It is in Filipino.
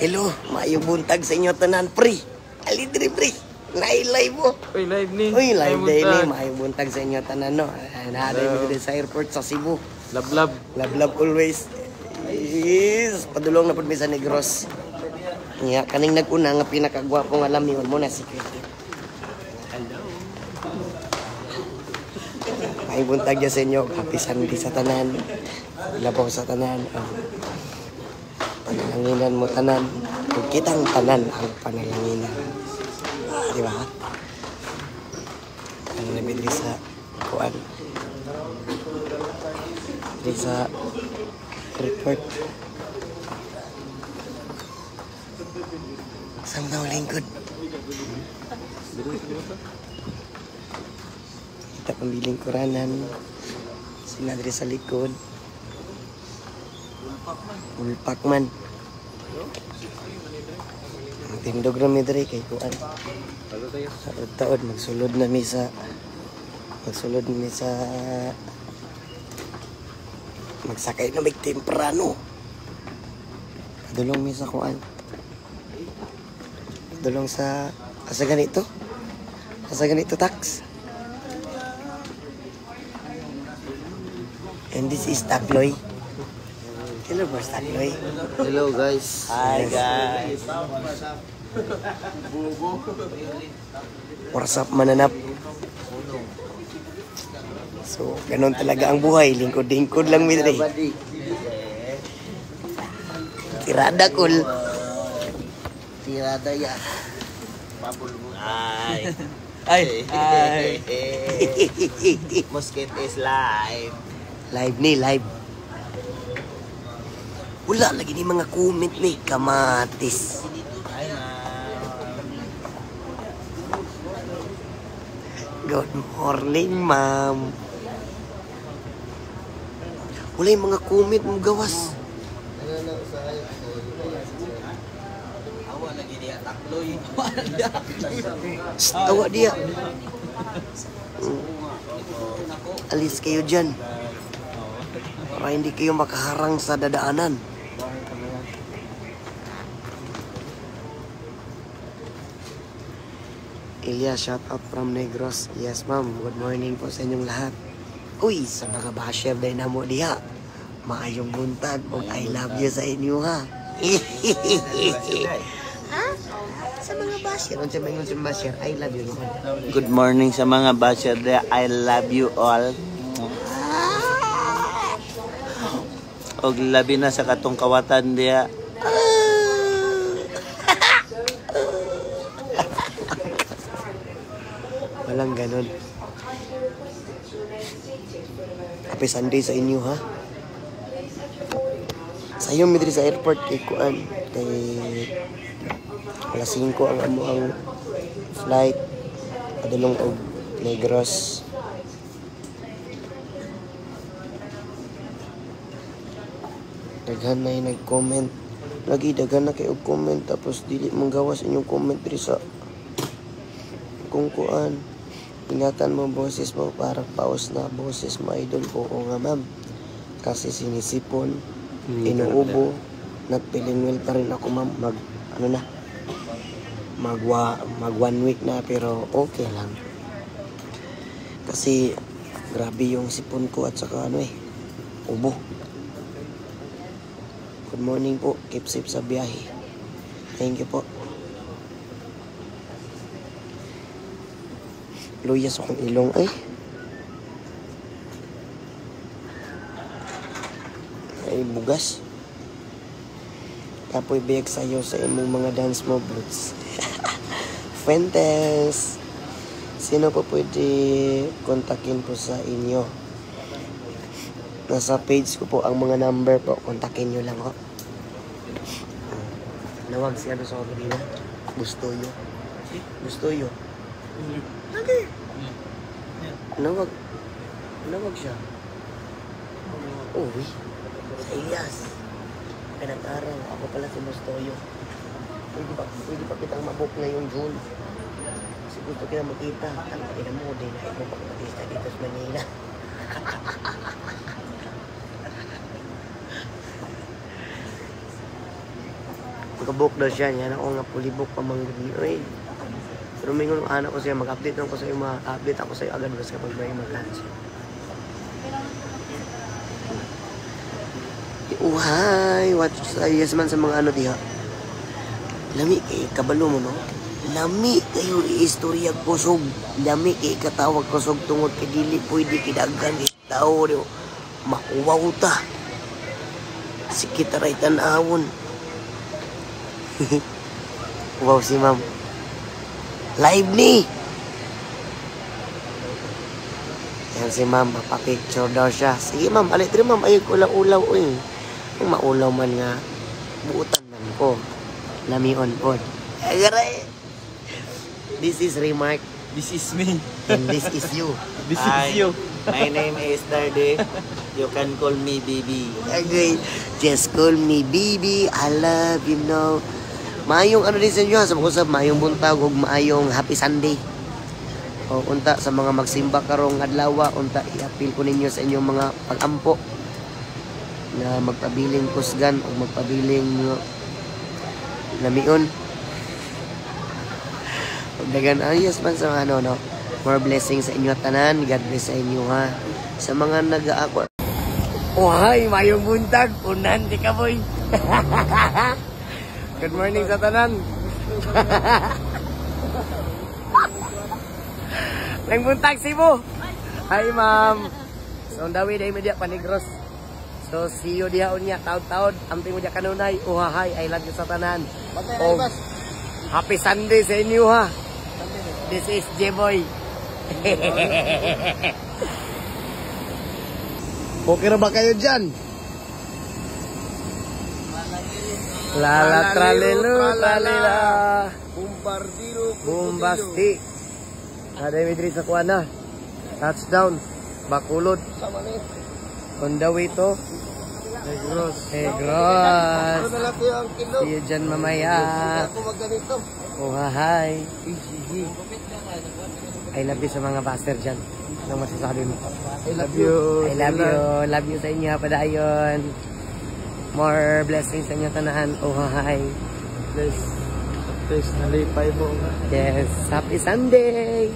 Hello, maayong buntag sa inyo tanan, pre. Ali diri, pre. Live mo. Uy, live ni. Uy, live day ni. Maayong buntag sa inyo tanan, no. Naaday mo diri sa airport sa Cebu. Love. Love always. Yes, padulong na pud mi sa Negros. Nya kaning nag-una nga pinakagwapo nga lamyon mo na si Kitty. Hello. Maayong buntag sa inyo, happy Sunday sa tanan. Labaw sa tanan. Panalanginan mo tanan. Kung kitang tanan ang panalanginan. Di ba? Ang namin di sa kuan. Di sa report. Saan daw lingkod? Kita pambiling kuranan. Sinadri sa likod. Ulpak man. Ang tindog na mi diri kay kuan. Taod magsulod na mi sa magsakay na mig temprano. Dulong mi sa kuan. Dulong sa asa ganito tax. And this is Takloy. Hello, Boss Takloy. Hello guys. Hi guys. What's up, mananap? So, ganun talaga ang buhay. Lingkod-lingkod lang, midre. Tirada, cool. Tirada ya. Ay. Musket is live. Live ni, live. Wala lagi ni mga comment ni kamatis. Good morning, ma'am. Wala yung mga comment mo gawas. Awa lagi dia Takloy. Tawa dia. Alis kayo dyan. Para hindi kayo makaharang sa dadaanan. Ilya, shout out from Negros. Yes, ma'am. Good morning po sa inyong lahat. Uy, sa mga basher day na mo diha. Maayong buntag o I love you sa inyo, ha? Ha? Sa mga basher. Kung sa mga basher, I love you naman. Good morning sa mga basher there. I love you all. Og labi na sa katong kawatan dia. Walang ganun. Happy Sunday sa inyo, ha? Sa iyo, midri sa airport, kay Kuan. Kay alas 5 ang amuang flight. Padulong og Negros. Daghan na yung nag-comment. Lagi, daghan na kayo comment. Tapos, dili mong gawas inyong comment diri sa kung Kuan. Ingatan mo boses mo para paus na boses mo, idol. Oo nga, ma'am. Kasi sinisipon, inuubo, nagpilinwil pa rin ako, ma'am. Mag 1 week na, pero okay lang. Kasi grabe yung sipon ko at saka ubo. Good morning po. Keep safe sa biyahe. Thank you po. Luyas akong ilong ay. Ay bugas. Kapoy biyag sa'yo sa imong mga dance moves. Fuentes. Sino po pwede kontakin po sa inyo? Nasa page ko po ang mga number po. Kontakin nyo lang ho. Nawag siya sa kanina. Bustoyo. Lagi. Nawag siya. Uy. Sa Elias. Kanang-araw. Ako pala si Bustoyo. Pwede pa kitang mabook ngayong June. Kasi gusto kita makita. Ang ina mo, din na ikaw pagpatista dito sa Manila. Magkabook daw siya. Yan ako nga pulibok pa manggod niyo. Uy. Pero mingon anak ko siya. Mag-update lang ko sa iyo. Mag-update ako sa iyo agad. Basta kapag may mag-lunch. Uhay. Watch sa yes man sa mga ano diha. Lami kay kabalo mo no? Lami kayo iistorya kusog. Lami kay katawag kusog tungod kay dili pwede kidagan kay tao diyo. Makuwaw ta. Sikit aray tanawon. Wow si ma'am. Live ni. Yan si ma'am, mapapicture daw siya. Sige ma'am, alit rin ma'am, ayog ulaw-ulaw. Uy. Kung maulaw man nga, buutan man ko. Lamion po. Agaray. This is Remark. This is me. And this is you. This is you. My name is Darde. You can call me Bibi. Okay. Just call me Bibi. I love you know. Maayong ano din sa inyo ha. Sa mga maayong buntag o maayong happy Sunday. O unta sa mga magsimba karong adlaw, unta i-appeal ko ninyo sa inyong mga pag-ampo na magpabiling kusgan o magpabiling lamion. Dagan ayos man sa ano no. More blessings sa inyo tanan. God bless sa inyo ha. Sa mga nag-aako. Ohay, mayong buntag. Unan di ka boy. Good morning sa tanan. Nang buntag Cebu. Hi ma'am. So on the way dahil media Panigros. So see you diha unya taon-taon. Amping mo diya kanunay. Ohay, I love you sa tanan. Oh, happy Sunday sa inyo ha. This is J-Boy. Okay na ba kayo dyan? Lala tralelo tralila. Bumbasti. Ada yung midri sa kuwana. Touchdown. Bakulod. On the way to Negros. Negros. See you dyan mamaya. Oh hi. I love you sa mga bastard dyan. Ano masasabi mo? I love you. I love you. Love you sa inyo. Padayon. More blessings sa inyo tanahan. Oh hi. Bless na lipay mo. Yes. Happy Sunday.